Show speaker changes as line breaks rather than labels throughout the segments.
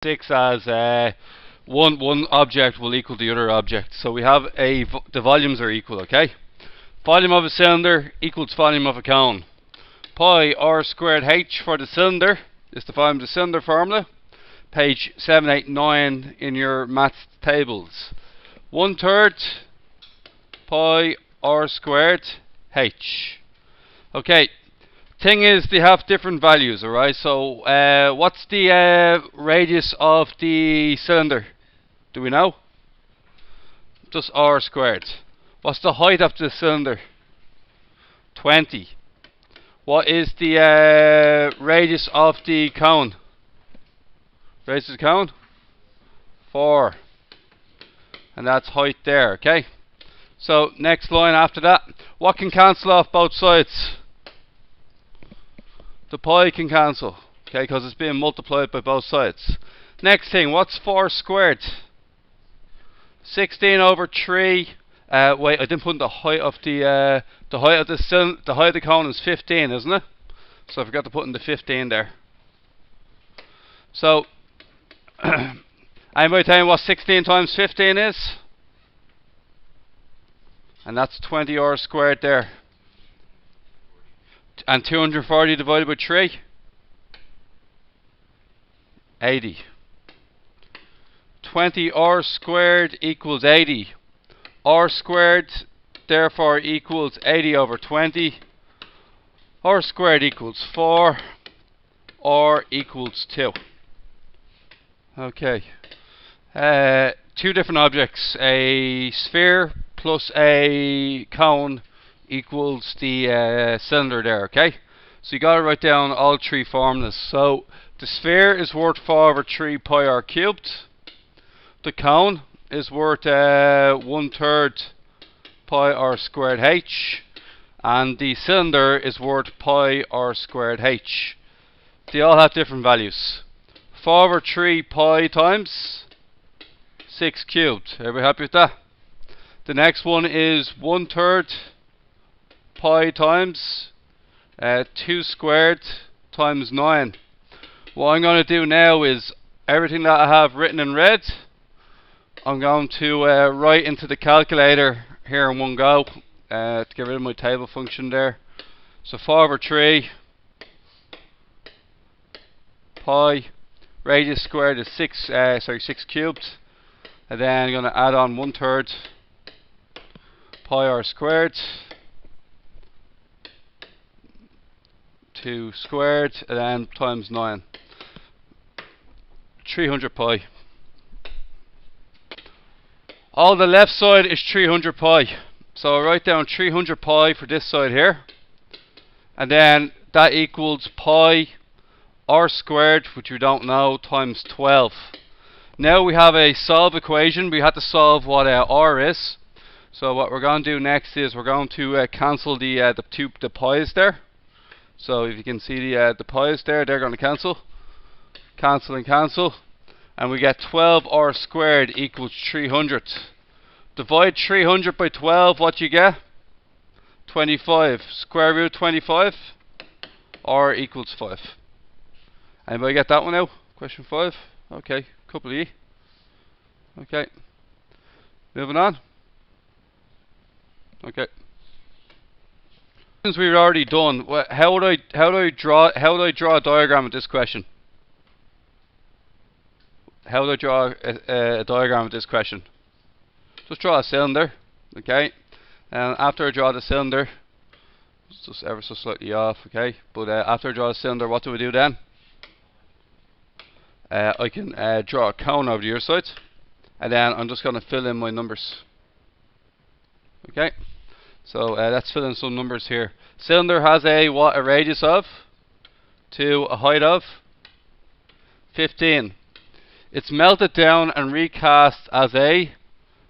6 as one object will equal the other object. So we have the volumes are equal, okay? Volume of a cylinder equals volume of a cone. Pi r squared h for the cylinder is the volume of the cylinder formula. Page 789 in your maths tables. 1/3 pi r squared h. Okay. Thing is, they have different values, alright? So, what's the radius of the cylinder? Do we know? Just r squared. What's the height of the cylinder? 20. What is the radius of the cone? Radius of the cone? 4. And that's height there, okay? So, next line after that. What can cancel off both sides? The pi can cancel, okay, because it's being multiplied by both sides. Next thing, what's 4 squared? 16 over 3. Wait, I didn't put in the height of the height of the cone is 15, isn't it? So I forgot to put in the 15 there. So, anybody tell me what 16 times 15 is? And that's 20 r squared there. And 240 divided by 3? 80. 20 r squared equals 80. R squared therefore equals 80 over 20. R squared equals 4. R equals 2. Okay. Two different objects. A sphere plus a cone equals the cylinder there, okay? So you got to write down all three formulas. So the sphere is worth 4 over 3 pi r cubed. The cone is worth 1/3 pi r squared h. And the cylinder is worth pi r squared h. They all have different values. 4 over 3 pi times 6 cubed. Everybody happy with that? The next one is 1/3 pi times 2 squared times 9. What I'm going to do now is everything that I have written in red, I'm going to write into the calculator here in one go to get rid of my table function there. So 4 over 3 pi, radius squared is 6 cubed, and then I'm going to add on 1/3 pi r squared, 2 squared, and then times 9. 300 pi. All the left side is 300 pi. So I write down 300 pi for this side here. And then that equals pi r squared, which we don't know, times 12. Now we have a solve equation. We have to solve what r is. So what we're going to do next is we're going to cancel the pi's there. So if you can see the pi's there, they're going to cancel. Cancel and cancel. And we get 12 r squared equals 300. Divide 300 by 12, what do you get? 25. Square root 25. R equals 5. Anybody get that one now? Question 5. Okay, couple of you. Okay. Moving on. Okay. Since we've already done, how would I draw a diagram of this question? How would I draw a diagram of this question? Just draw a cylinder, okay? And after I draw the cylinder, it's just ever so slightly off, okay? But after I draw the cylinder, what do we do then? I can draw a cone over the other side, and then I'm just going to fill in my numbers. Okay? So let's fill in some numbers here. Cylinder has a radius of 2, a height of 15. It's melted down and recast as a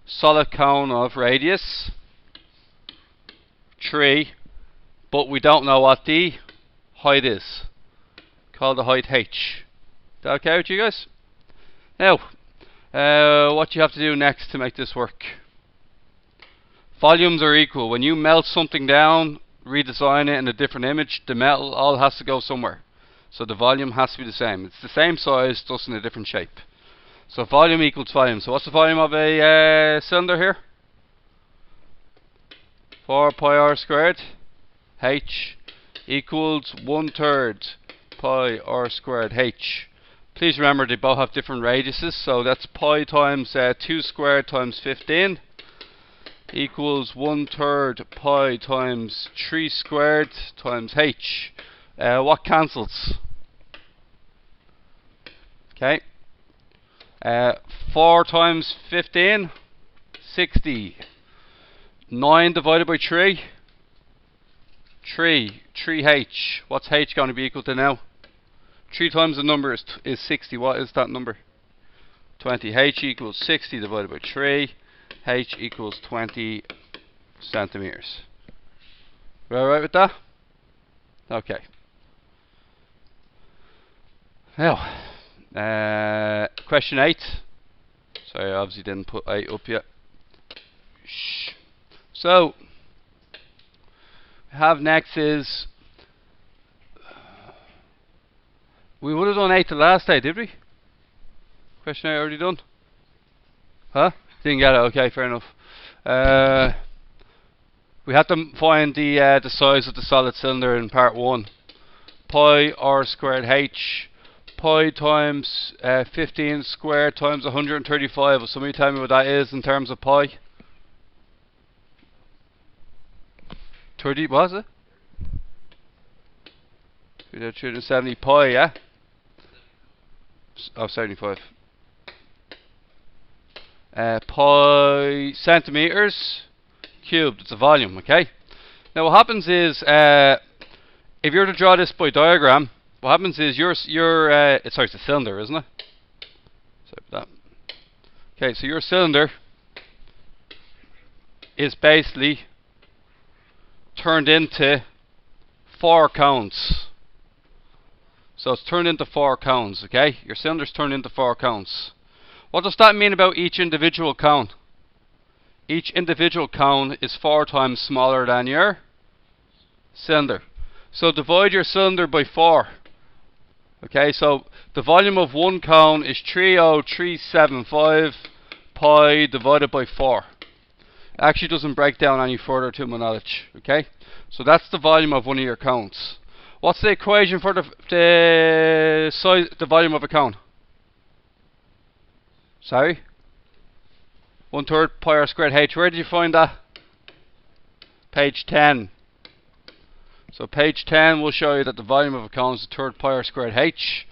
solid cone of radius 3, but we don't know what the height is. Call the height h. Is that okay with you guys? Now, what you have to do next to make this work? Volumes are equal. When you melt something down, redesign it in a different image, the metal all has to go somewhere. So the volume has to be the same. It's the same size, just in a different shape. So volume equals volume. So what's the volume of a cylinder here? 4 pi r squared. H equals 1/3 pi r squared h. Please remember they both have different radiuses, so that's pi times 2 squared times 15 equals 1/3 pi times 3 squared times h. What cancels? Okay. 4 times 15, 60. 9 divided by 3, 3h. What's h going to be equal to now? 3 times the number is 60. What is that number? 20. H equals 60 divided by 3. H equals 20 centimeters. We alright with that? Okay. Now, question 8. Sorry, I obviously didn't put 8 up yet. Shh. So, we have next is, we would have done 8 the last day, did we? Question 8 already done? Huh? Didn't get it, okay, fair enough. We have to find the size of the solid cylinder in part 1. Pi r squared h, pi times 15 squared times 135. Will somebody tell me what that is in terms of pi? 30, was it? 370 pi, yeah? Oh, 75. Pi centimeters cubed. It's a volume, okay? Now what happens is, if you were to draw this by diagram, what happens is it's a cylinder, isn't it? Sorry about that. Okay, so your cylinder is basically turned into 4 cones. So it's turned into 4 cones, okay? Your cylinder's turned into 4 cones. What does that mean about each individual cone? Each individual cone is 4 times smaller than your cylinder. So divide your cylinder by 4. Okay, so the volume of one cone is 30375 pi divided by 4. It actually doesn't break down any further to my knowledge. Okay, so that's the volume of one of your cones. What's the equation for the size, the volume of a cone? Sorry? 1/3 pi r squared h. Where did you find that? Page 10. So page 10 will show you that the volume of a cone is 1/3 pi r squared h.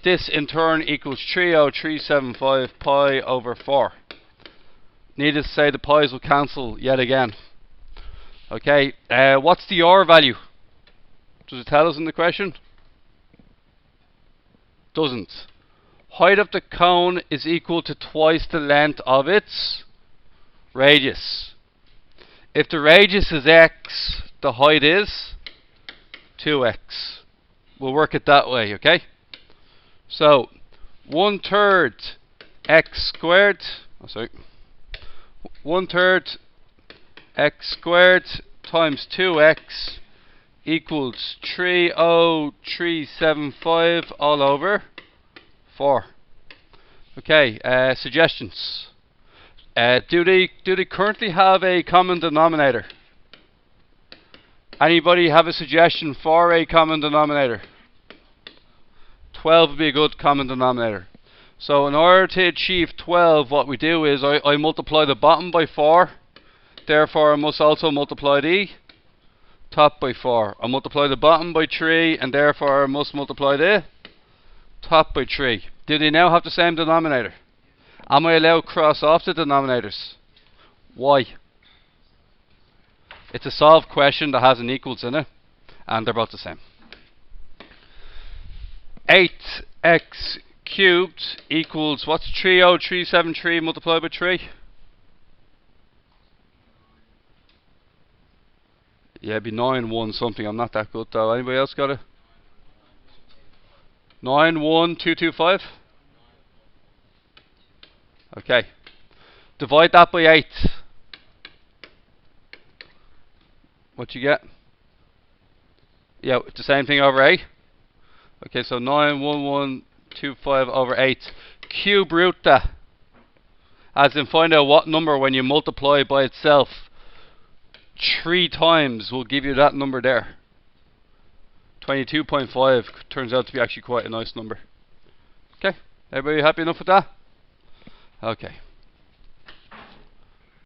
This in turn equals 30375 pi over 4. Needless to say, the pi's will cancel yet again. Okay, what's the r value? Does it tell us in the question? Doesn't. Height of the cone is equal to twice the length of its radius. If the radius is x, the height is 2x. We'll work it that way, okay? So 1/3 x squared, 1/3 x squared times 2x equals 30375 all over 4. Okay, suggestions. Do they currently have a common denominator? Anybody have a suggestion for a common denominator? 12 would be a good common denominator. So in order to achieve 12, what we do is I multiply the bottom by 4. Therefore, I must also multiply the top by 4. I multiply the bottom by 3, and therefore I must multiply the top by 3. Do they now have the same denominator? Am I allowed to cross off the denominators? Why? It's a solved question that has an equals in it, and they're both the same. 8x cubed equals, what's 30373 multiplied by 3? Yeah, it'd be 9 1 something. I'm not that good though. Anybody else got it? 91225. Okay. Divide that by 8. What you get? Yeah, it's the same thing over 8. Okay, so 91125 over 8. Cube root that. As in find out what number when you multiply by itself 3 times will give you that number there. 22.5 turns out to be actually quite a nice number. Okay, everybody happy enough with that? Okay.